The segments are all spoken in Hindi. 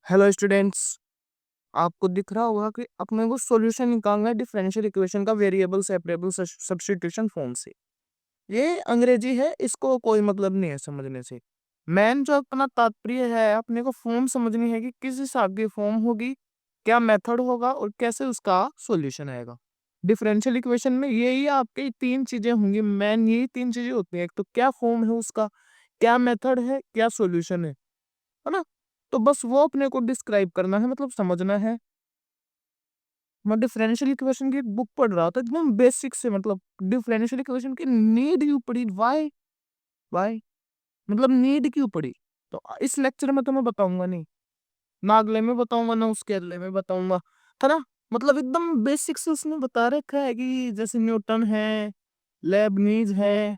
Hello students. आपको दिख रहा होगा कि अपने को सॉल्यूशन निकालना है डिफरेंशियल इक्वेशन का वेरिएबल सेपरेबल सब्स्टिट्यूशन फॉर्म से। ये अंग्रेजी है, इसको कोई मतलब नहीं है समझने से। मेन जो अपना तात्पर्य है, अपने को फॉर्म समझनी है कि किस हिसाब की फॉर्म होगी, क्या मेथड होगा और कैसे उसका सॉल्यूशन आएगा। डिफरेंशियल इक्वेशन में यही आपकी तीन चीजें होंगी, मेन यही तीन चीजें होती हैं। एक तो क्या फॉर्म है उसका, क्या मेथड है, क्या सॉल्यूशन है ना। तो बस वो अपने को डिस्क्राइब करना है, मतलब समझना है। मैं डिफरेंशियल इक्वेशन की बुक पढ़ रहा था एकदम बेसिक से, मतलब डिफरेंशियल इक्वेशन की नीड क्यों पड़ी, वाई वाई मतलब नीड क्यों पड़ी। तो इस लेक्चर में तो मैं बताऊंगा नहीं, ना अगले में बताऊंगा ना उसके अगले में बताऊंगा, है ना। मतलब एकदम बेसिक से उसने बता रखा है कि जैसे न्यूटन है, लेबनीज है,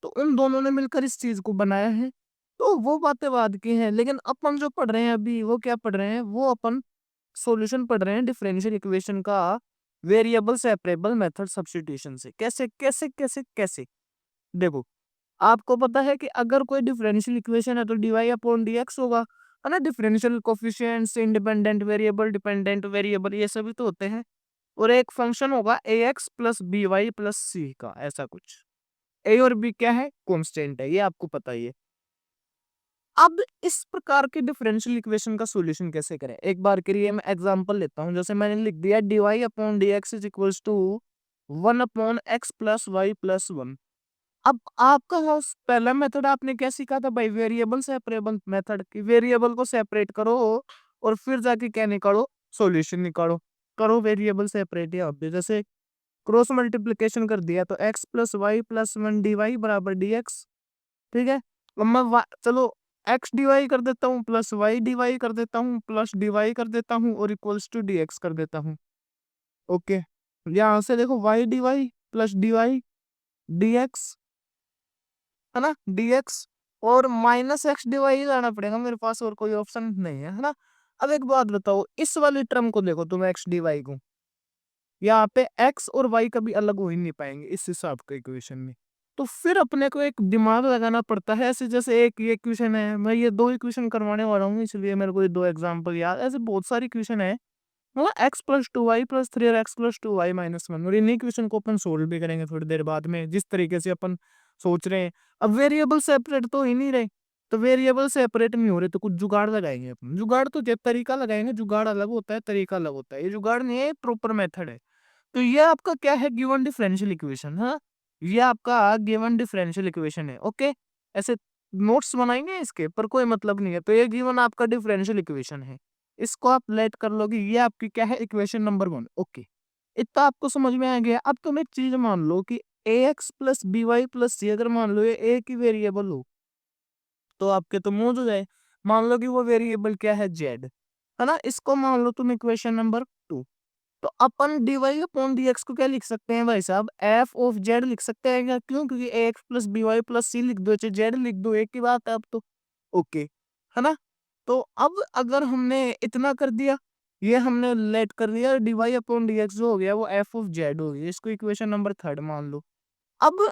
तो उन दोनों ने मिलकर इस चीज को बनाया है। तो वो बातें बाद की हैं, लेकिन अपन जो पढ़ रहे हैं अभी वो क्या पढ़ रहे हैं, वो अपन सॉल्यूशन पढ़ रहे हैं डिफरेंशियल इक्वेशन का वेरिएबल सेपरेबल मेथड सब्स्टिट्यूशन से। कैसे कैसे कैसे कैसे देखो, आपको पता है कि अगर कोई डिफरेंशियल इक्वेशन है तो डीवाई अपॉन डीएक्स होगा, है ना। Differential coefficients, independent variable, dependent variable, ये सभी तो होते हैं। और एक फंक्शन होगा A X plus B Y plus C का, ऐसा कुछ। ए और बी क्या है, कॉन्स्टेंट है, ये आपको पता ही है। अब इस प्रकार के डिफरेंशियल इक्वेशन का सॉल्यूशन कैसे करें, एक बार के लिए मैं एग्जांपल लेता हूं। जैसे मैंने लिख दिया dy upon dx is equals to 1 upon x plus y plus 1। अब आपका पहला मेथड आपने क्या सीखा था भाई, वेरिएबल सेपरेबल मेथड की। वेरिएबल को सेपरेट करो और फिर जाके क्या निकालो, सॉल्यूशन निकालो। करो वेरिएबल सेपरेट। या जैसे क्रॉस मल्टीप्लिकेशन कर दिया तो x plus y plus 1 d y बराबर dx। ठीक है। अब मैं चलो एक्स डीवाई कर देता हूँ, प्लस वाई डीवाई कर देता हूँ, प्लस डीवाई कर देता हूँ और इक्वल्स टू डी एक्स कर देता हूँ। ओके। यहाँ से देखो y dy plus dy d x, है ना, डी एक्स। और माइनस एक्स डीवाई लाना पड़ेगा मेरे पास, और कोई ऑप्शन नहीं है ना। अब एक बात बताओ, इस वाली टर्म को देखो तुम, एक्स डीवाई को, यहाँ पे एक्स और वाई कभी अलग हो ही नहीं पाएंगे इस हिसाब के इक्वेशन में। तो फिर अपने को एक दिमाग लगाना पड़ता है। ऐसे जैसे एक ये इक्वेशन है, मैं ये दो इक्वेशन करवाने वाला हूँ, इसलिए मेरे को ये दो एग्जांपल याद। ऐसे बहुत सारी इक्वेशन है, मतलब X plus two Y plus three और X plus two Y minus one. और इन इक्वेशन को अपन सोल्व भी करेंगे थोड़ी देर बाद में, जिस तरीके से अपन सोच रहे हैं। अब वेरिएबल सेपरेट तो ही नहीं रहे, तो वेरिएबल सेपरेट नहीं हो रहे तो कुछ जुगाड़ लगाएंगे अपन। जुगाड़ तो जब तरीका लगाएंगे, जुगाड़ अलग होता है, तरीका अलग होता है। ये जुगाड़ नहीं है, प्रॉपर मेथड है। तो ये आपका क्या है, गिवन डिफरेंशियल इक्वेशन। हाँ, ये आपका गिवन डिफरेंशियल इक्वेशन है। ओके। ऐसे नोट्स बनाएंगे इसके, पर कोई मतलब नहीं है। तो ये गिवन आपका डिफरेंशियल इक्वेशन है, इसको आप लेट कर लोगे, ये आपकी क्या है, इक्वेशन नंबर 1। ओके, इतना आपको समझ में आ गया। अब तुम एक चीज मान लो कि A X plus B Y plus C, अगर मान लो ये ए की वेरिएबल हो, तो आपके तो मौज हो जाए। मान लो कि वो वेरिएबल क्या है, जेड, है ना। इसको मान लो तुम इक्वेशन नंबर 2। तो अपन D Y upon D X को क्या लिख सकते हैं भाई साहब, एफ ऑफ जेड लिख सकते हैं क्या। क्यों, क्योंकि A X plus B Y plus C लिख दो चाहे जेड लिख दो, एक ही बात है अब तो। ओके, है ना। तो अब अगर हमने इतना कर दिया, ये हमने लेट कर दिया, d Y upon D x जो हो गया वो एफ ऑफ जेड हो गया। इसको इक्वेशन नंबर 3 मान लो। अब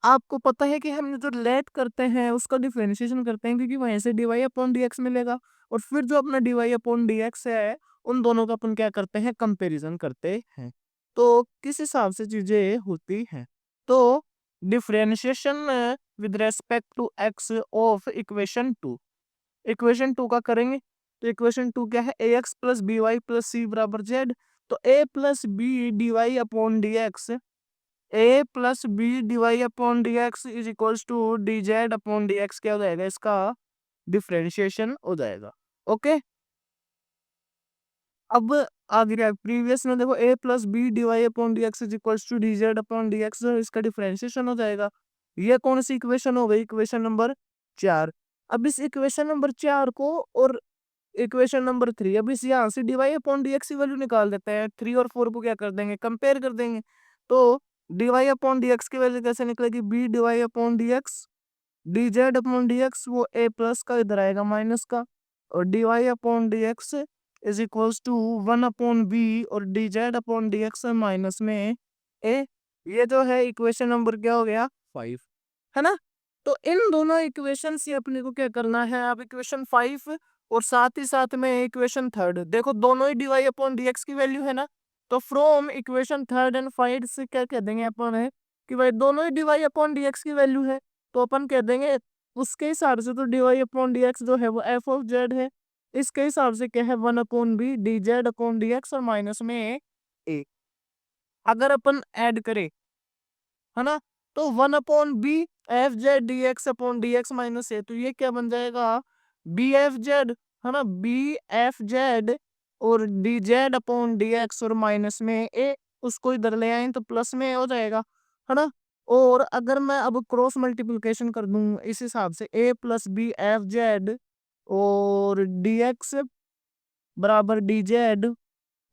आपको पता है कि हम जो लेट करते हैं उसका डिफरेंशिएशन करते हैं, क्योंकि वहीं से d Y upon D x मिलेगा। और फिर जो अपना d Y upon D x है, उन दोनों का अपन क्या करते हैं, कंपैरिजन करते हैं। तो किस हिसाब से चीजें होती हैं, तो differentiation with respect to x of equation 2, equation 2 का करेंगे। तो इक्वेशन 2 क्या है, A X plus B Y plus C बराबर जेड। तो A plus B D Y upon D X, A plus B D Y upon D x is equals to D Z upon D x, क्या हो जाएगा, इसका डिफरेंशिएशन हो जाएगा। ओके। अब आगे प्रीवियस में देखो, A plus B D Y upon D x is equals to D Z upon D X, इसका डिफरेंशिएशन हो जाएगा। ये कौन सी इक्वेशन हो गई, इक्वेशन नंबर 4। अब इस इक्वेशन नंबर 4 को और इक्वेशन नंबर 3, अब इस यहाँ से d Y upon D x की वैल्यू निकाल देते हैं। 3 और 4 को क्या कर देंगे, कंपेयर कर देंगे। तो D Y upon D x की वैल्यू कैसे निकलेगी, B D Y upon D X, D Z upon D X वो ए प्लस का इधर आएगा माइनस का, और D Y upon D x is equals to 1 upon B और D Z upon D X minus में ए। ये जो है इक्वेशन नंबर क्या हो गया, 5, है ना। तो इन दोनों इक्वेशन से अपने को क्या करना है, अब इक्वेशन 5 और साथ ही साथ में इक्वेशन थर्ड, देखो दोनों ही dy अपॉन dx की वैल्यू है ना, तो from equation third and five से क्या कह देंगे अपन है कि भाई दोनों ही dy अपॉन dx की वैल्यू है, तो अपन कह देंगे उसके हिसाब से तो dy अपॉन dx जो है वो f ऑफ z है, इसके हिसाब से क्या है 1 upon b d Z upon dx और माइनस में a। अगर अपन ऐड करें, है ना, तो 1 upon B F Z D X upon D X minus A, तो ये क्या बन जाएगा बी एफ जेड, है ना, बी एफ जेड और D Z upon D x और माइनस में ए, उसको इधर ले आए तो प्लस में हो जाएगा, है ना। और अगर मैं अब क्रॉस मल्टीप्लिकेशन कर दूं इस हिसाब से ए प्लस बी एफ जेड और डी एक्स बराबर डी जेड,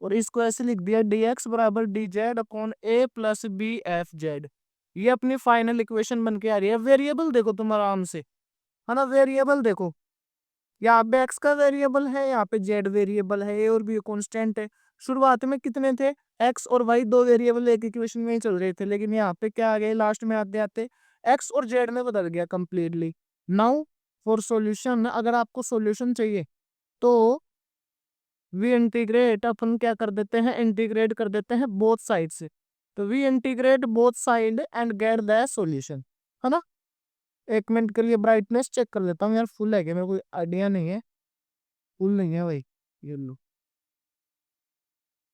और इसको ऐसे लिख दिया dx बराबर डी जेड अपॉन ए प्लस बी एफ जेड, ये अपनी फाइनल इक्वेशन बन के आ रही है। वेरिएबल देखो तुम आराम से, है ना, वेरिएबल देखो, यहाँ पे x का वेरिएबल है, यहाँ पे z वेरिएबल है, ए और बी कांस्टेंट है। शुरुआत में कितने थे, x और y दो वेरिएबल एक इक्वेशन में ही चल रहे थे, लेकिन यहाँ पे क्या आ गए लास्ट में आते आते x और z में बदल गया कंप्लीटली। नाउ फॉर सॉल्यूशन, अगर आपको सॉल्यूशन चाहिए तो वी इंटीग्रेट, अपन क्या कर देते हैं इंटीग्रेट कर देते हैं बोथ साइड से, तो we integrate both side and get the solution, है ना। एक मिनट के लिए ब्राइटनेस चेक कर लेता हूँ यार, फुल है क्या, मेरे को आइडिया नहीं है, फुल नहीं है भाई, ये लो।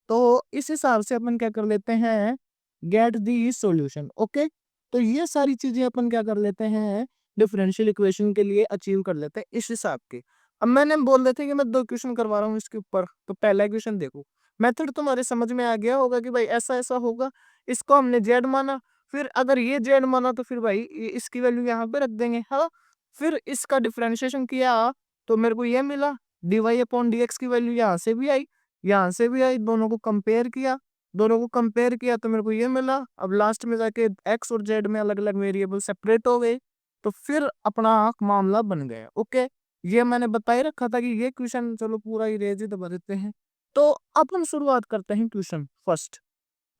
तो इस हिसाब से अपन क्या कर लेते हैं गेट दी सॉल्यूशन, ओके। तो ये सारी चीजें अपन क्या कर लेते हैं डिफरेंशियल इक्वेशन के लिए अचीव कर लेते हैं इस हिसाब के। अब मैंने बोल देते कि मैं दो क्वेश्चन करवा रहा हूँ इसके ऊपर, तो पहला क्वेश्चन देखो, मेथड तुम्हारे समझ में आ गया होगा कि भाई ऐसा ऐसा होगा, इसको हमने जेड माना, फिर अगर ये जेड माना तो फिर भाई इसकी वैल्यू यहाँ पे रख देंगे, हाँ। फिर इसका डिफरेंशिएशन किया तो मेरे को ये मिला d Y upon D x की वैल्यू यहाँ से भी आई, यहाँ से भी आई, दोनों को कंपेयर किया, दोनों को कंपेयर किया तो मेरे को ये मिला। अब लास्ट में जाके एक्स और जेड में अलग अलग वेरिएबल सेपरेट हो गए, तो फिर अपना मामला बन गया, ओके। ये मैंने बता ही रखा था कि ये क्वेश्चन चलो पूरा इरेज ही दबा देते हैं। तो अपन शुरुआत करते हैं क्वेश्चन फर्स्ट,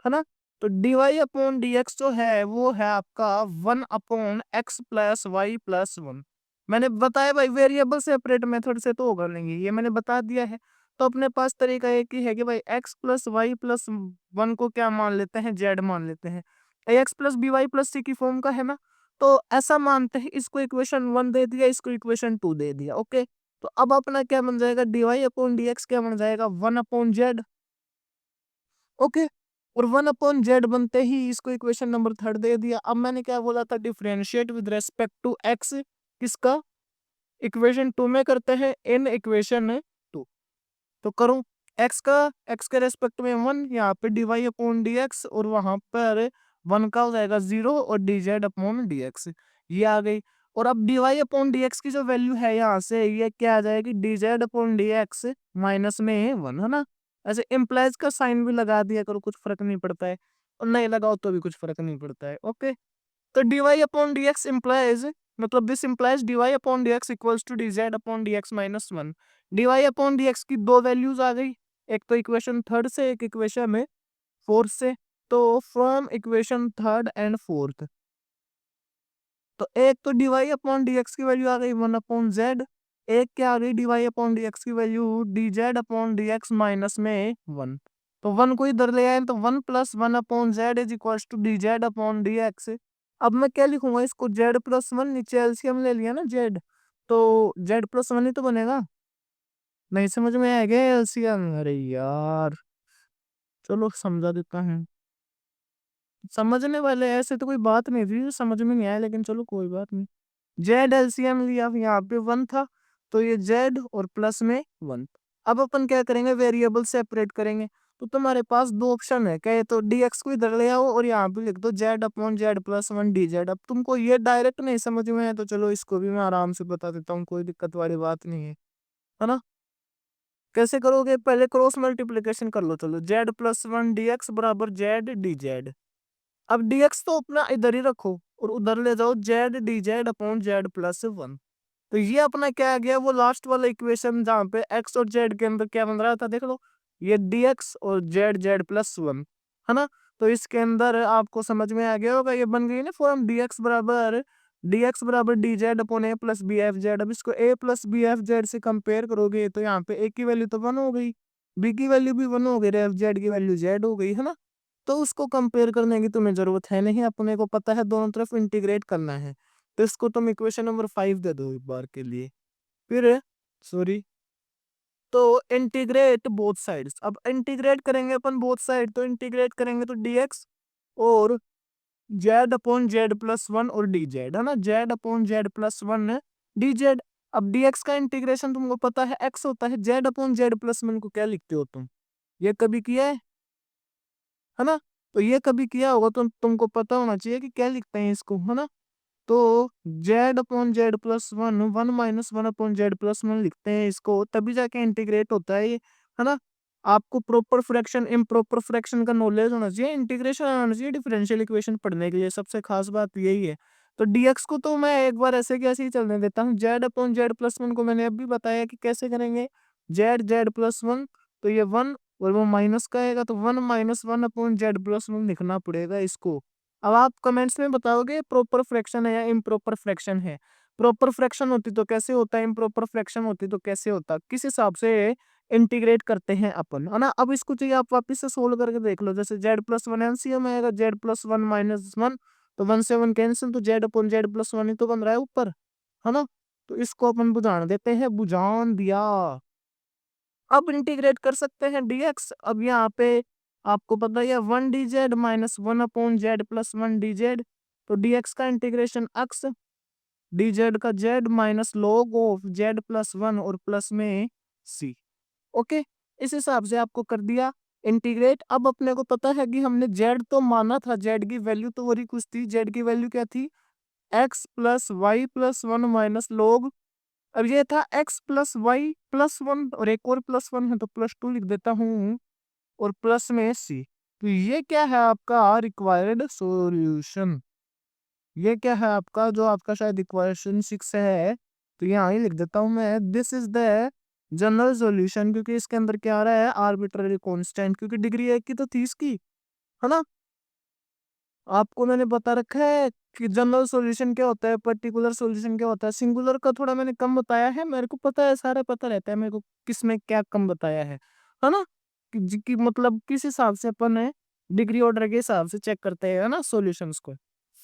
है ना। तो D Y upon D x जो है वो है आपका 1 upon x plus y plus 1। मैंने बताया भाई वेरिएबल सेपरेट मेथड से तो होगा नहीं, ये मैंने बता दिया है। तो अपने पास तरीका एक ही है कि भाई एक्स प्लस वाई प्लस 1 को क्या मान लेते हैं जेड मान लेते हैं, X plus B Y plus C की फॉर्म का है ना, तो ऐसा मानते हैं, इसको इक्वेशन 1 दे दिया, इसको इक्वेशन 2 दे दिया, ओके। तो अब अपना क्या बन जाएगा d Y upon D x क्या बन जाएगा 1 अपॉन जेड, ओके। और 1 अपॉन जेड बनते ही इसको इक्वेशन नंबर थर्ड दे दिया। अब मैंने क्या बोला था differentiate with respect to x, किसका इक्वेशन 2 में करते हैं इन इक्वेशन 2, तो करूं एक्स के रेस्पेक्ट में 1, यहाँ पे d Y upon D x और वहां पर 1 का हो जाएगा 0 और D Z upon D x, ये आ गई। और अब d Y upon D x की जो वैल्यू है यहाँ से ये क्या आ जाएगी D Z upon D X minus में 1, है ना। ऐसे इम्प्लाइज का साइन भी लगा दिया करो, कुछ फर्क नहीं पड़ता है, और नहीं लगाओ तो भी कुछ फर्क नहीं पड़ता है, ओके। तो dy अपॉन dx implies, मतलब this implies dy upon dx equals to dz upon dx minus 1। dy upon dx की दो वैल्यूज आ गई, एक तो इक्वेशन थर्ड से, एक इक्वेशन में फोर्थ से। तो from equation third and fourth, तो एक तो dy अपॉन dx की वैल्यू आ गई 1 अपॉन z, एक क्या आ गई dy अपॉन dx की value dz upon dx minus में 1। तो 1 को इधर ले आए तो 1 plus 1 upon z is equals to dz upon dx। अब मैं क्या लिखूंगा इसको z प्लस 1, नीचे एलसीएम ले लिया ना z, तो z प्लस 1 ही तो बनेगा, नहीं समझ में आएगा एलसीएम, अरे यार चलो समझा देता है, समझने वाले ऐसे तो कोई बात नहीं थी, समझ में नहीं आया, लेकिन चलो कोई बात नहीं। जेड एलसीएम लिया, यहाँ पे 1 था, तो ये जेड और प्लस में 1। अब अपन क्या करेंगे वेरिएबल सेपरेट करेंगे, तो तुम्हारे पास दो ऑप्शन है, कहे तो dx को इधर ले आओ और यहाँ पे लिख दो Z upon Z plus 1 dz। अब तुमको ये डायरेक्ट नहीं समझ में है तो चलो इसको भी मैं आराम से बता देता हूँ, कोई दिक्कत वाली बात नहीं है ना। कैसे करोगे, पहले क्रॉस मल्टीप्लीकेशन कर लो, चलो जेड प्लस 1 dx बराबर जेड डी जेड। अब dx तो अपना इधर ही रखो और उधर ले जाओ Z D Z upon Z plus 1। तो ये अपना क्या आ गया वो लास्ट वाला इक्वेशन जहाँ पे x और z के अंदर क्या बन रहा था देख लो, ये dx और जेड प्लस 1, है ना। तो इसके अंदर आपको समझ में आ गया होगा, ये बन गई ना फॉर्म dx बराबर dx बराबर dz अपॉन a plus b F z. अब इसको a plus b F z से कंपेयर करोगे तो यहाँ पे a की वैल्यू तो 1 हो गई, b की वैल्यू भी 1 हो गई, एफ जेड की वैल्यू z हो गई, है ना। तो उसको कंपेयर करने की तुम्हें जरूरत है नहीं, अपने को पता है दोनों तरफ इंटीग्रेट करना है। तो इसको तुम इक्वेशन नंबर 5 दे दो एक बार के लिए। फिर सॉरी, तो इंटीग्रेट बोथ साइड्स। अब इंटीग्रेट करेंगे अपन बोथ साइड, तो इंटीग्रेट करेंगे तो dx और Z upon Z plus one और डी जेड, है ना, Z upon Z plus one है डी जेड। अब dx का इंटीग्रेशन तुमको पता है x होता है, Z upon Z plus one को क्या लिखते हो तुम, ये कभी किया है ना। तो ये कभी किया होगा तो तुमको पता होना चाहिए कि क्या लिखते हैं इसको, है ना। तो Z upon Z plus one, one minus one upon Z plus one लिखते हैं इसको, तभी जाके इंटीग्रेट होता है ये, है ना। आपको प्रॉपर फ्रैक्शन इम्प्रॉपर फ्रैक्शन का नॉलेज होना चाहिए, इंटीग्रेशन आना चाहिए डिफरेंशियल इक्वेशन पढ़ने के लिए, सबसे खास बात यही है। तो dx को तो मैं एक बार ऐसे कैसे ही चलने देता हूँ, Z upon Z plus one को मैंने अभी बताया कि कैसे करेंगे, जेड जेड प्लस वन, तो ये वन और वो माइनस का आएगा, तो one minus one upon Z plus one लिखना पड़ेगा इसको। अब आप कमेंट्स में बताओगे प्रॉपर फ्रैक्शन है या इम्प्रॉपर फ्रैक्शन है। प्रॉपर फ्रैक्शन होती तो कैसे होता है, इम्प्रॉपर फ्रैक्शन होती तो कैसे होता, किस हिसाब से इंटीग्रेट करते हैं अपन, है ना। अब इसको चाहिए आप वापस से सोल्व करके देख लो, जैसे जेड प्लस वन एलसीएम आएगा, Z plus one minus one, तो वन से वन कैंसिल, तो Z upon Z plus one ही तो बन रहा है ऊपर, है ना। तो इसको अपन बुझान देते हैं, बुझान दिया। अब इंटीग्रेट कर सकते हैं dx। अब यहाँ पे आपको पता है one D Z minus one upon Z plus one D Z, तो dx का इंटीग्रेशन x डी जेड का z minus log of Z plus one और प्लस में c। ओके, इस हिसाब से आपको कर दिया इंटीग्रेट। अब अपने को पता है कि हमने z तो माना था, z की वैल्यू तो वही कुछ थी, z की वैल्यू क्या थी, x plus y plus one minus log. अब ये था x plus y plus one और एक और प्लस वन है तो प्लस टू लिख देता हूँ, और प्लस में c। तो ये क्या है आपका रिक्वायर्ड सॉल्यूशन, ये क्या है आपका जो आपका शायद इक्वेशन 6 है, तो यहाँ ही लिख देता हूँ मैं, this is the general solution, क्योंकि इसके अंदर क्या आ रहा है आर्बिट्ररी कांस्टेंट, क्योंकि डिग्री एक की तो थी इसकी, है ना। आपको मैंने बता रखा है कि जनरल सॉल्यूशन क्या होता है, पर्टिकुलर सॉल्यूशन क्या होता है। सिंगुलर का थोड़ा मैंने कम बताया है, मेरे को पता है, सारा पता रहता है मेरे को किसमें क्या कम बताया है ना। कि मतलब किस हिसाब से अपन है डिग्री ऑर्डर के हिसाब से चेक करते हैं, है ना, सॉल्यूशंस को।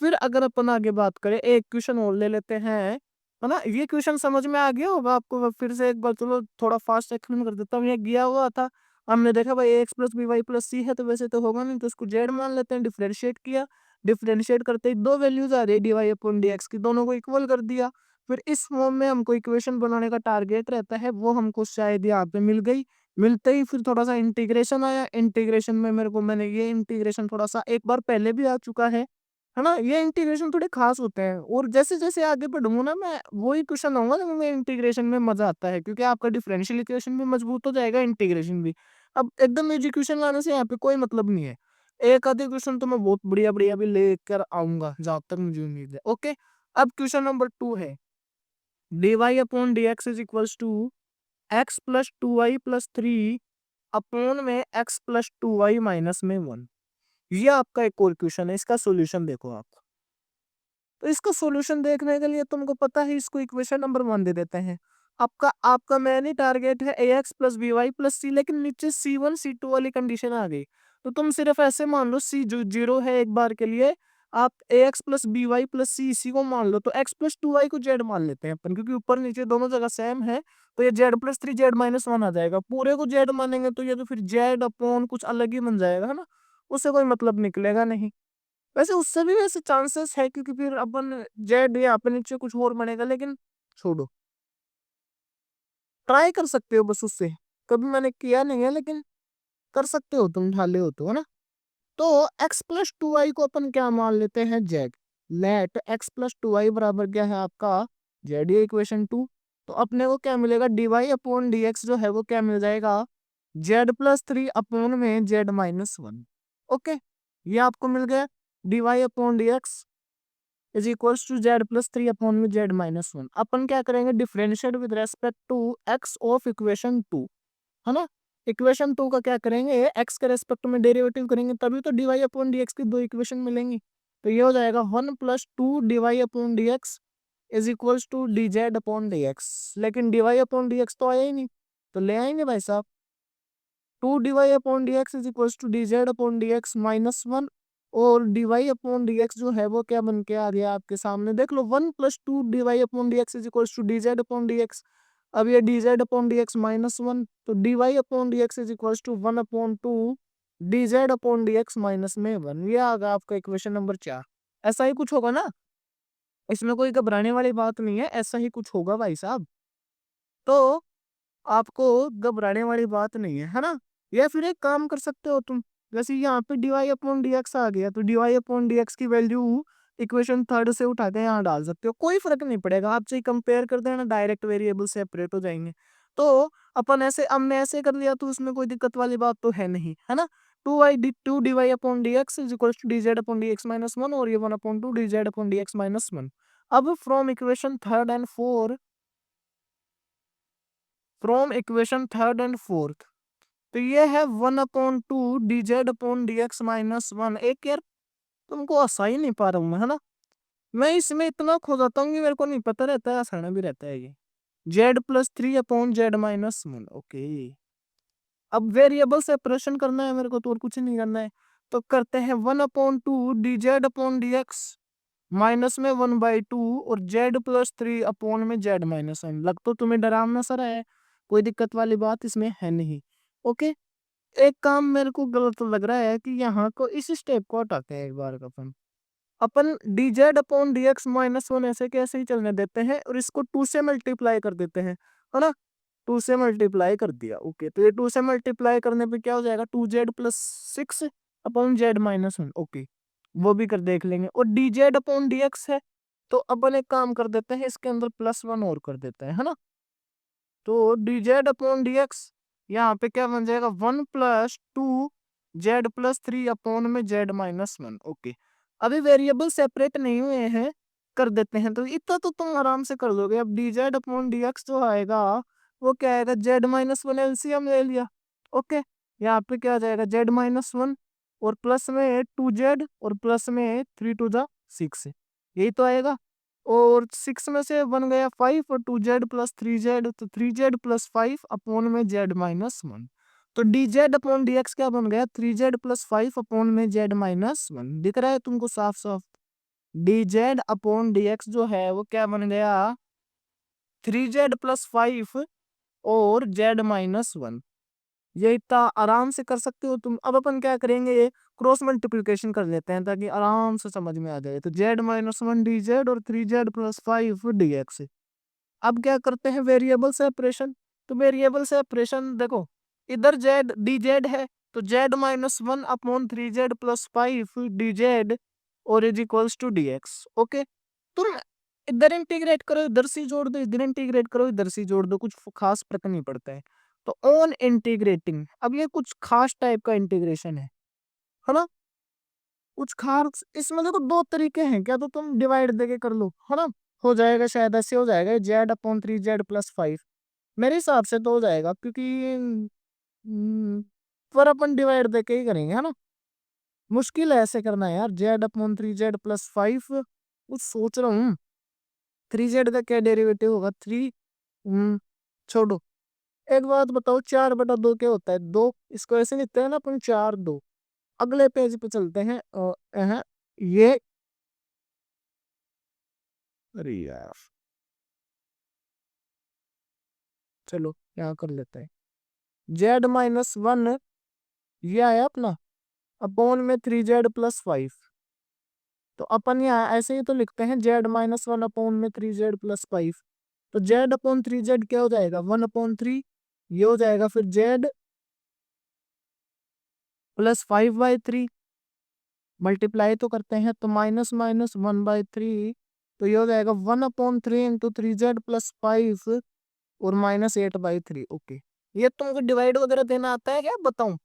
फिर अगर अपन आगे बात करें, एक क्वेश्चन और ले लेते हैं, है ना। ये क्वेश्चन समझ में आ गया होगा आपको, फिर से एक बार चलो थोड़ा फास्ट एक्सप्लेन कर देता हूँ। ये गया हुआ था, हमने देखा भाई X plus B Y plus C है, तो वैसे तो होगा नहीं, तो उसको जेड मान लेते हैं, डिफरेंशिएट किया, डिफरेंशिएट करते ही दो वैल्यूज आ रही है D Y upon D x की, दोनों को इक्वल कर दिया। फिर इस फॉर्म में हमको इक्वेशन बनाने का टारगेट रहता है, वो हमको शायद यहाँ पे मिल गई। मिलते ही फिर थोड़ा सा इंटीग्रेशन आया, इंटीग्रेशन में मेरे को मैंने ये इंटीग्रेशन थोड़ा सा एक बार पहले भी आ चुका है ना। ये इंटीग्रेशन थोड़े खास होते हैं, और जैसे जैसे आगे बढ़ूंगा ना मैं वही क्वेश्चन आऊंगा ना, मैं इंटीग्रेशन में मजा आता है, क्योंकि आपका डिफरेंशियल इक्वेशन भी मजबूत हो जाएगा, इंटीग्रेशन भी। अब एकदम इजी क्वेश्चन लाने से यहाँ पे कोई मतलब नहीं है, एक आधे क्वेश्चन तो मैं बहुत बढ़िया बढ़िया भी लेकर आऊंगा जहां तक मुझे उम्मीद है। ओके, अब क्वेश्चन नंबर 2 है, D Y upon D x is equals to X plus two Y plus three upon में X plus two Y minus में वन। ये आपका एक और क्वेश्चन है, इसका सोल्यूशन देखो आप। तो इसका सॉल्यूशन देखने के लिए तुमको पता है, इसको इक्वेशन नंबर 1 दे देते हैं। आपका आपका मेन ही टारगेट है A X plus B Y plus C, लेकिन नीचे C1 C2 वाली कंडीशन आ गई, तो तुम सिर्फ ऐसे मान लो सी जो जीरो है एक बार के लिए, आप A X plus B Y plus C इसी को मान लो, तो एक्स प्लस टू वाई को जेड मान लेते हैं अपन, क्योंकि ऊपर नीचे दोनों जगह सेम है। तो ये Z plus three Z minus one आ जाएगा, पूरे को जेड मानेंगे तो ये तो फिर जेड अपॉन कुछ अलग ही बन जाएगा, है ना। उससे कोई मतलब निकलेगा नहीं। वैसे उससे भी वैसे चांसेस है, क्योंकि फिर अपन जेड या अपने नीचे कुछ और बनेगा, लेकिन छोड़ो, ट्राई कर सकते हो बस उससे। कभी मैंने किया नहीं है, लेकिन कर सकते हो तुम, ढाले हो तो, है ना। तो x प्लस टू वाई को अपन क्या मान लेते हैं, z. Let x plus two y बराबर क्या है आपका, जेड, ये इक्वेशन 2। तो अपने को क्या मिलेगा, d Y upon D x जो है वो क्या मिल जाएगा, जेड प्लस थ्री अपॉन में जेड माइनस वन। ओके, ये आपको मिल गया, d Y upon D x is equals to z plus three upon में जेड माइनस वन। अपन क्या करेंगे, differentiate with respect to x of equation 2, है ना। इक्वेशन 2 का क्या करेंगे, एक्स के रेस्पेक्ट में डेरिवेटिव करेंगे, तभी तो D Y upon D x की दो इक्वेशन मिलेंगी। तो ये हो जाएगा 1+2 dy/dx is equals to dz/dx। लेकिन dy/dx तो आया ही नहीं, तो ले आएंगे भाई साहब 2 dy/dx is equals to dz/dx -1। और dy/dx जो है वो क्या बन के आ गया आपके सामने, देख लो 1+2 dy/dx is equals to dz/dx। अब ये dz/dx -1, तो dy/dx is equals to 1/2 dz/dx -1। ये आ गया आपका इक्वेशन नंबर 4। ऐसा ही कुछ होगा ना, इसमें कोई घबराने वाली बात नहीं है, ऐसा ही कुछ होगा भाई साहब। तो आपको घबराने वाली बात नहीं है ना। या फिर एक काम कर सकते हो तुम, जैसे यहाँ पे dy/dx आ गया, तो dy/dx की वैल्यू इक्वेशन थर्ड से उठा के यहाँ डाल सकते हो, कोई फर्क नहीं पड़ेगा। आप चाहे कंपेयर कर देना, डायरेक्ट वेरिएबल सेपरेट हो जाएंगे। तो अपन ऐसे, हमने ऐसे कर लिया तो उसमें कोई दिक्कत वाली बात तो है नहीं, है ना। 2 dy/dx is equal to dz/dx -1 और ये 1/2 dz/dx -1। अब from equation third and fourth, तो ये है 1/2 dz/dx -1। एक यार तुमको हंसा ही नहीं पा रहा हूँ मैं, है ना। मैं इसमें इतना खो जाता हूँ कि मेरे को नहीं पता रहता है, हंसाना भी रहता है ये। z+3/z okay. अब वेरिएबल सेपरेशन करना है मेरे को, तो और कुछ नहीं करना है। तो करते हैं 1/2 dz/dx माइनस में 1/2 और z+3/z-1। लग तो तुम्हें डरावना सा रहा है, कोई दिक्कत वाली बात इसमें है नहीं। ओके। एक काम मेरे को गलत लग रहा है कि यहाँ को इस स्टेप को हटाते हैं एक बार का अपन। अपन dz/dx -1 ऐसे कैसे ही चलने देते हैं और इसको 2 से मल्टीप्लाई कर देते हैं, है ना। 2 से मल्टीप्लाई कर दिया, ओके। तो ये 2 से मल्टीप्लाई करने पे क्या हो जाएगा, 2z+6/z-1। ओके, वो भी कर देख लेंगे। और dz/dx है, तो अपन एक काम कर देते हैं, इसके अंदर +1 और कर देते हैं, है ना। तो dz/dx यहाँ पे क्या बन जाएगा, 1+2z+3/z-1। ओके। अभी वेरिएबल सेपरेट नहीं हुए हैं, कर देते हैं, तो इतना तो तुम आराम से कर लोगे। अब dz/dx जो आएगा वो क्या आएगा, z-1 एलसीएम ले लिया। ओके, यहाँ पे क्या आ जाएगा, z-1 और प्लस में 2z और प्लस में 3 to the 6, यही तो आएगा। और 6 में से बन गया 5 और 2z+3z, तो 3z+5/z-1। तो dz/dx क्या बन गया, 3z+5/z-1। दिख रहा है तुमको साफ साफ, dz/dx जो है वो क्या बन गया, 3z+5 और z-1। ये इतना आराम से कर सकते हो तुम। अब अपन क्या करेंगे, क्रॉस मल्टीप्लिकेशन कर लेते हैं ताकि आराम से समझ में आ जाए। तो z-1 dz और 3z+5 dx। अब क्या करते हैं, वेरिएबल सेपरेशन। तो वेरिएबल सेपरेशन देखो, इधर z dz है, तो z-1/3z+5 dz और is equals to dx। Okay, तुम इधर इंटीग्रेट करो, इधर से जोड़ दो, इधर इंटीग्रेट करो, इधर से जोड़ दो, कुछ खास फर्क नहीं पड़ता है। तो ऑन इंटीग्रेटिंग, अब ये कुछ खास टाइप का इंटीग्रेशन है ना। कुछ खास इसमें देखो दो तरीके हैं, क्या तो तुम डिवाइड देके कर लो, है ना। हो जाएगा, शायद ऐसे हो जाएगा, z/3z+5। मेरे हिसाब से तो हो जाएगा, क्योंकि पर अपन डिवाइड देके ही करेंगे, है ना। मुश्किल है ऐसे करना है यार, z/3z+5। कुछ सोच रहा हूँ, 3z का क्या डेरिवेटिव होगा, 3। छोड़ो, एक बात बताओ, 4/2 क्या होता है, 2। इसको ऐसे लिखते हैं ना अपन, 4/2। अगले पेज पे चलते हैं। ये, अरे यार, चलो यहाँ कर लेते हैं। z-1 ये आया अपना, अपॉन में 3z+5। तो अपन यहाँ ऐसे ही तो लिखते हैं, z-1/3z+5। तो z/3z क्या हो जाएगा, 1/3। ये हो जाएगा फिर z+5/3। मल्टीप्लाई तो करते हैं, तो माइनस माइनस 1/3। तो ये हो जाएगा 1/3 इंटू 3z+5 और -8/3। ओके, ये तुमको डिवाइड वगैरह देना आता है क्या, बताऊं।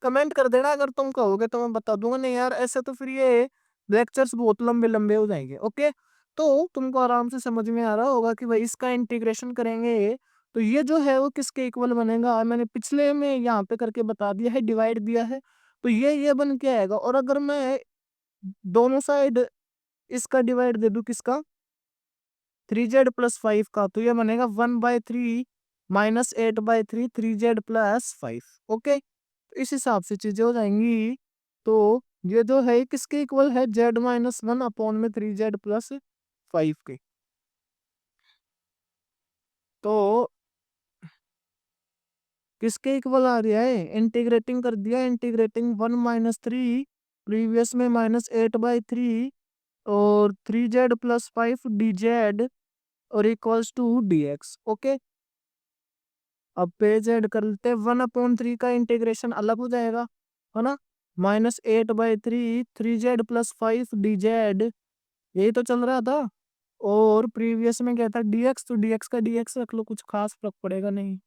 कमेंट कर देना अगर तुम कहोगे तो मैं बता दूंगा। नहीं यार, ऐसे तो फिर ये लेक्चर्स बहुत लंबे लंबे हो जाएंगे। ओके, तो तुमको आराम से समझ में आ रहा होगा कि भाई इसका इंटीग्रेशन करेंगे तो ये जो है वो किसके इक्वल बनेगा। मैंने पिछले में यहाँ पे करके बता दिया है, डिवाइड दिया है, तो ये बन के आएगा। और अगर मैं दोनों साइड इसका डिवाइड दे दूं किसका, 3z+5 का, तो ये बनेगा 1/3 -8/3 3z+5। ओके, इस हिसाब से चीजें हो जाएंगी। तो ये जो है किसके इक्वल है, z-1 अपॉन में 3z+5 के। तो किसके इक्वल आ रहा है, इंटीग्रेटिंग कर दिया, इंटीग्रेटिंग 1 - 3 प्रीवियस में -8/3 और 3z+5 dz और इक्वल्स टू dx। ओके, अब पेज ऐड कर लेते हैं, 1/3 का इंटीग्रेशन अलग हो जाएगा, है ना, -8/3 3z+5 dz, यही तो चल रहा था। और प्रीवियस में क्या था, dx, तो dx का dx रख लो, कुछ खास फर्क पड़ेगा नहीं,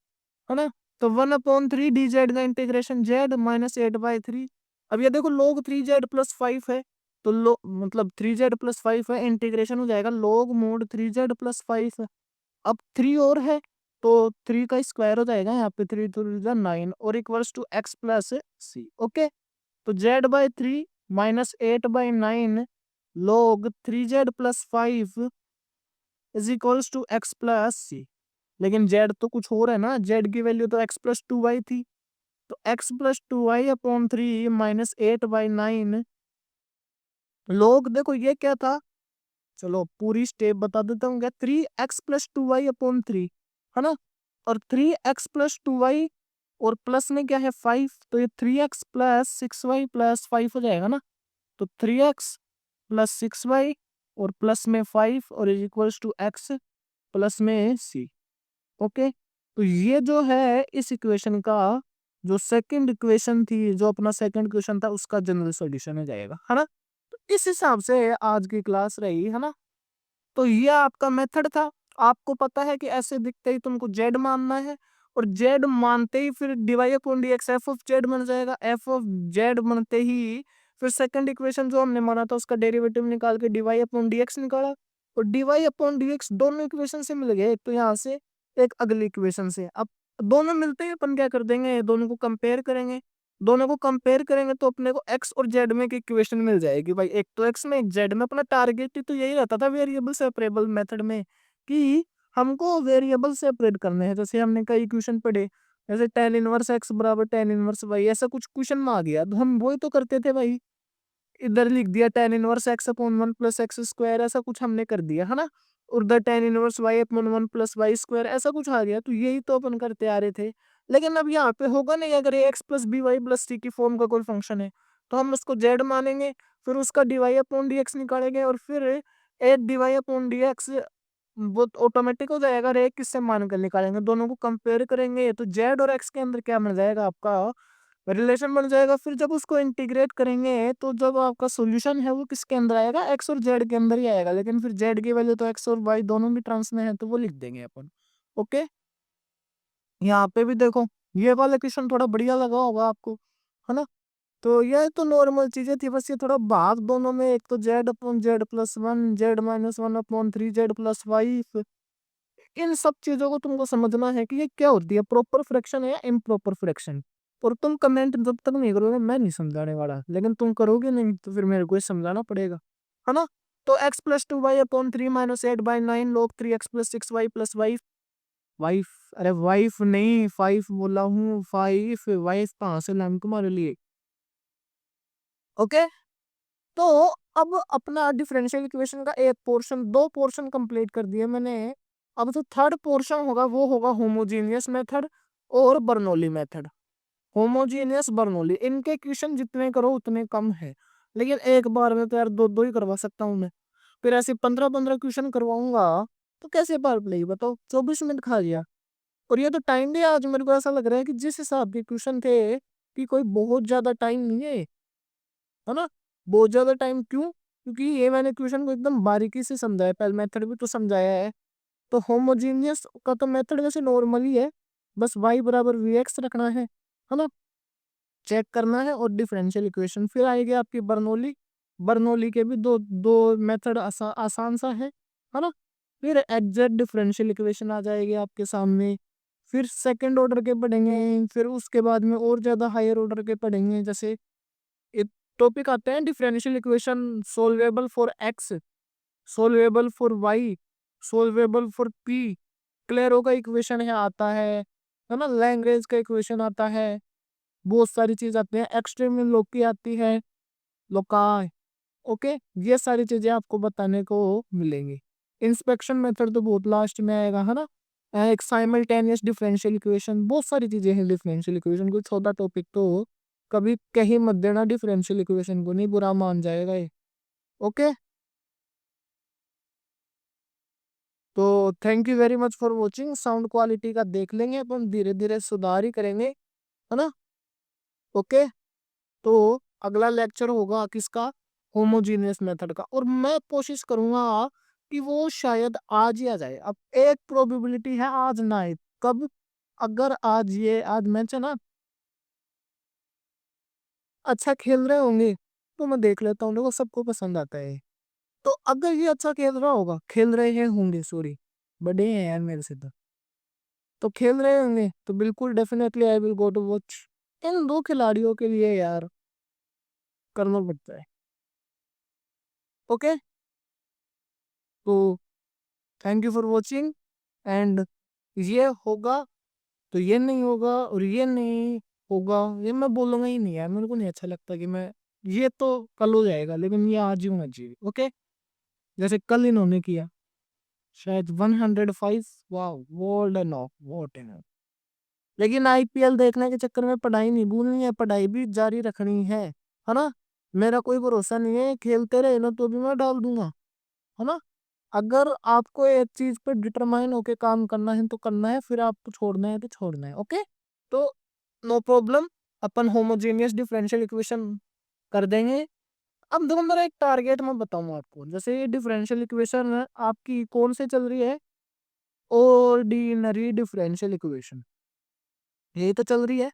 है ना। तो 1/3 dz का इंटीग्रेशन z -8/3। अब ये देखो log 3z+5 है, तो लो मतलब 3z+5 है, इंटीग्रेशन हो जाएगा log mod 3z+5। अब 3 और है, तो 3 का स्क्वायर हो जाएगा, यहाँ पे 3 3 9 और इक्वल्स टू x+c। ओके, तो z/3 -8/9 log 3z+5 is equals to x+c। लेकिन z तो कुछ और है ना, z की वैल्यू तो x+2y थी, तो x+2y/3 -8/9 log, देखो ये क्या था, चलो पूरी स्टेप बता देता हूँ, क्या 3x+2y/3, है ना, और 3x+2y और प्लस में क्या है 5, तो ये 3x+6y+5 हो जाएगा ना। तो 3x+6y और प्लस में 5 और is equals to x plus में c। ओके, तो ये जो है इस इक्वेशन का जो सेकंड इक्वेशन थी, जो अपना सेकंड इक्वेशन था, उसका जनरल सॉल्यूशन हो जाएगा, है ना। तो इस हिसाब से आज की क्लास रही, है ना। तो ये आपका मेथड था। आपको पता है कि ऐसे दिखते ही तुमको z मानना है, और z मानते ही फिर DY upon dx F of Z बन जाएगा। एफ ऑफ जेड बनते ही फिर सेकंड इक्वेशन जो हमने माना था उसका डेरिवेटिव निकाल के डिवाई अपॉन dx निकाला, और डिवाई अपॉन dx दोनों इक्वेशन से मिल गए, एक तो यहाँ से एक अगली इक्वेशन से। अब दोनों मिलते ही अपन क्या कर देंगे, दोनों को कंपेयर करेंगे। दोनों को कंपेयर करेंगे तो अपने को x और z में की इक्वेशन मिल जाएगी भाई, एक तो x में एक z में। अपना टारगेट ही तो यही रहता था वेरिएबल सेपरेबल मेथड में, कि हमको वेरिएबल सेपरेट करने हैं। जैसे हमने कई क्वेश्चन पढ़े, जैसे tan इनवर्स x बराबर tan इनवर्स y, ऐसा कुछ क्वेश्चन में आ गया तो हम वही तो करते थे भाई, इधर लिख दिया tan इनवर्स x अपॉन 1 प्लस एक्स स्क्वायर, ऐसा कुछ हमने कर दिया, है ना। उधर tan इनवर्स y अपॉन 1 प्लस वाई स्क्वायर, ऐसा कुछ आ गया, तो यही तो अपन करते आ रहे थे। लेकिन अब यहाँ पे होगा नहीं, अगर ये x plus B Y plus C की फॉर्म का कोई फंक्शन है तो हम उसको z मानेंगे, फिर उसका डिवाई अपॉन dx निकालेंगे, और फिर ए डिवाई अपॉन dx वो ऑटोमेटिक हो जाएगा। रे किससे मान कर निकालेंगे, दोनों को कंपेयर करेंगे, तो z और x के अंदर क्या मिल जाएगा, आपका रिलेशन बन जाएगा। फिर जब उसको इंटीग्रेट करेंगे तो जब आपका सॉल्यूशन है वो किसके अंदर आएगा, एक्स और जेड के अंदर ही आएगा। लेकिन फिर जेड की वैल्यू तो एक्स और वाई दोनों भी टर्म्स में है, तो वो लिख देंगे अपन। ओके, यहाँ पे भी देखो, ये वाला क्वेश्चन थोड़ा बढ़िया लगा होगा आपको, है ना। तो ये तो नॉर्मल चीजें थी, बस ये थोड़ा भाग दोनों में, एक तो z/z+1 z-1/3z+5, इन सब चीजों को तुमको समझना है कि ये क्या होती है, प्रॉपर फ्रैक्शन है या इम्प्रॉपर फ्रैक्शन। और तुम कमेंट जब तक नहीं करोगे मैं नहीं समझाने वाला, लेकिन तुम करोगे नहीं तो फिर मेरे को ही समझाना पड़ेगा, है ना। तो x+2y/3 -8/9 log 3x+6y+5 वाइफ, अरे वाइफ नहीं 5 बोला हूँ, 5 वाइफ कहाँ से लाऊं तुम्हारे लिए। ओके, तो अब अपना डिफरेंशियल इक्वेशन का एक पोर्शन, दो पोर्शन कंप्लीट कर दिए मैंने। अब जो थर्ड पोर्शन होगा वो होगा होमोजीनियस मेथड और बर्नौली मेथड। होमोजीनियस बर्नौली, इनके क्वेश्चन जितने करो उतने कम है, लेकिन एक बार में तो यार दो दो ही करवा सकता हूँ मैं। फिर ऐसे 15-15 क्वेश्चन करवाऊंगा तो कैसे पार पड़ेगी बताओ, 24 मिनट खा गया। और ये तो टाइम भी आज मेरे को ऐसा लग रहा है कि जिस हिसाब के क्वेश्चन थे कि कोई बहुत ज्यादा टाइम नहीं है ना। बहुत ज्यादा टाइम क्यों, क्योंकि ये मैंने क्वेश्चन को एकदम बारीकी से समझाया, पहले मेथड भी तो समझाया है। तो होमोजीनियस का तो मेथड वैसे नॉर्मल ही है, बस y बराबर वी एक्स रखना है ना, चेक करना है। और डिफरेंशियल इक्वेशन फिर आएगी आपकी बर्नौली। बर्नौली के भी दो दो मेथड आसान सा है ना। फिर एग्जैक्ट डिफरेंशियल इक्वेशन आ जाएगी आपके सामने। फिर सेकंड ऑर्डर के पढ़ेंगे, फिर उसके बाद में और ज़्यादा हायर ऑर्डर के पढ़ेंगे, जैसे टॉपिक आते हैं differential equation solvable for X, solvable for Y, solvable for P, Clairaut का इक्वेशन है आता है ना, लैग्रेंज का इक्वेशन आता है, बहुत सारी चीज आती है, एक्सट्रीम लोग की आती है, लोकाय। ओके, ये सारी चीजें आपको बताने को मिलेंगी। इंस्पेक्शन मेथड तो बहुत लास्ट में आएगा, है ना। एक साइमल्टेनियस डिफरेंशियल इक्वेशन, बहुत सारी चीजें हैं डिफरेंशियल इक्वेशन, कोई छोटा टॉपिक तो कभी कहीं मत देना डिफरेंशियल इक्वेशन को, नहीं बुरा मान जाएगा ये। ओके, तो thank you very much for watching. Sound quality का देख लेंगे अपन, धीरे धीरे सुधार ही करेंगे, है ना। ओके, तो अगला लेक्चर होगा किसका, होमोजीनियस मेथड का, और मैं कोशिश करूंगा कि वो शायद आज ही आ जाए। अब एक प्रोबेबिलिटी है आज ना आए, कब, अगर आज ये आज मैच है ना, अच्छा खेल रहे होंगे तो मैं देख लेता हूँ, देखो सबको पसंद आता है। तो अगर ये अच्छा खेल रहा होगा, खेल रहे हैं होंगे, सॉरी बड़े हैं यार मेरे से, तो खेल रहे होंगे तो बिल्कुल definitely I will go to watch. इन दो खिलाड़ियों के लिए यार करना पड़ता है। ओके, तो thank you for watching, and ये होगा तो ये नहीं होगा, और ये नहीं होगा ये मैं बोलूंगा ही नहीं यार, मेरे को नहीं अच्छा लगता कि मैं, ये तो कल हो जाएगा लेकिन ये आज ही होना चाहिए। ओके, जैसे कल इन्होंने किया शायद 105, वाह वर्ल्ड एंड ऑफ वॉट इन, लेकिन आईपीएल देखने के चक्कर में पढ़ाई नहीं भूलनी है, पढ़ाई भी जारी रखनी है ना। मेरा कोई भरोसा नहीं है, खेलते रहे ना तो भी मैं डाल दूंगा, है ना। अगर आपको एक चीज पे डिटरमाइन होके काम करना है तो करना है, फिर आपको छोड़ना है तो छोड़ना है। ओके, तो नो प्रॉब्लम, अपन होमोजेनियस डिफरेंशियल इक्वेशन कर देंगे। अब देखो मेरा एक टारगेट मैं बताऊं आपको, जैसे ये डिफरेंशियल इक्वेशन है आपकी कौन से चल रही है, ऑर्डिनरी डिफरेंशियल इक्वेशन यही तो चल रही है।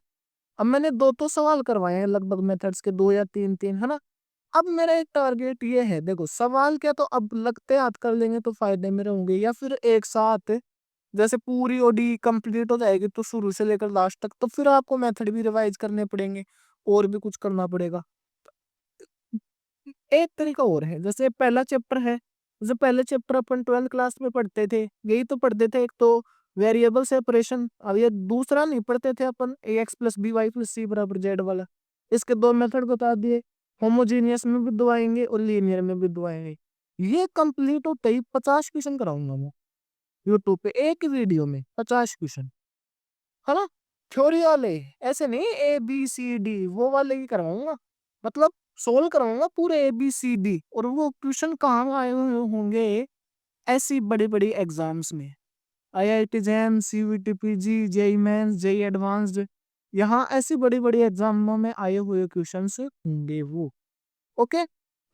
अब मैंने दो तो सवाल करवाए हैं लगभग मेथड्स के, दो या तीन तीन, है ना। अब मेरा एक टारगेट ये है, देखो सवाल क्या तो अब लगते हाथ कर लेंगे तो फायदे मेरे होंगे, या फिर एक साथ जैसे पूरी ओडी कंप्लीट हो जाएगी तो शुरू से लेकर लास्ट तक, तो फिर आपको मेथड भी रिवाइज करने पड़ेंगे और भी कुछ करना पड़ेगा। एक तरीका और है, जैसे पहला चैप्टर है, जैसे पहले चैप्टर अपन 12th क्लास में पढ़ते थे, यही तो पढ़ते थे, एक तो वेरिएबल सेपरेशन। अब ये दूसरा नहीं पढ़ते थे अपन, A X plus B Y plus C बराबर जेड वाला। इसके दो मेथड बता दिए, होमोजीनियस में भी दो आएंगे और लीनियर में भी दो आएंगे। ये कंप्लीट होते ही 50 क्वेश्चन कराऊंगा मैं यूट्यूब पे, एक वीडियो में 50 क्वेश्चन, है ना। थ्योरी वाले, ऐसे नहीं ए बी सी डी वो वाले ही करवाऊंगा, मतलब सोल्व करवाऊंगा पूरे ए बी सी डी, और वो क्वेश्चन कहाँ आए हुए होंगे, ऐसी बड़ी बड़ी एग्जाम्स में, IIT JAM, CVT PG, JEE Mains, JEE Advanced, यहाँ ऐसी बड़ी बड़ी एग्जामों में आए हुए क्वेश्चंस होंगे वो। ओके,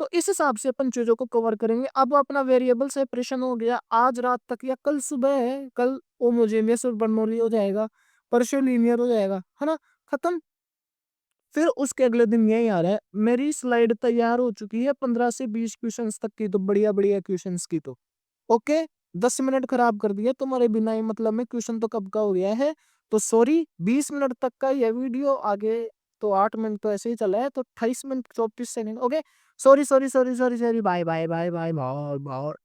तो इस हिसाब से अपन चीजों को कवर करेंगे। अब अपना वेरिएबल सेपरेशन हो गया, आज रात तक या कल सुबह है, कल होमोजेनियस और बर्नौली हो जाएगा, परसों लीनियर हो जाएगा, है ना, खत्म। फिर उसके अगले दिन यही आ रहा है, मेरी स्लाइड तैयार हो चुकी है 15 से 20 क्वेश्चन तक की, तो बढ़िया बढ़िया क्वेश्चन की, तो ओके 10 मिनट खराब कर दिए तुम्हारे बिना ही, मतलब में क्वेश्चन तो कब का हो गया है, तो सॉरी 20 मिनट तक का यह वीडियो, आगे तो 8 मिनट तो ऐसे ही चला है, तो 28 minute 34 second. Okay, sorry sorry sorry sorry sorry, bye bye bye bye bye bye.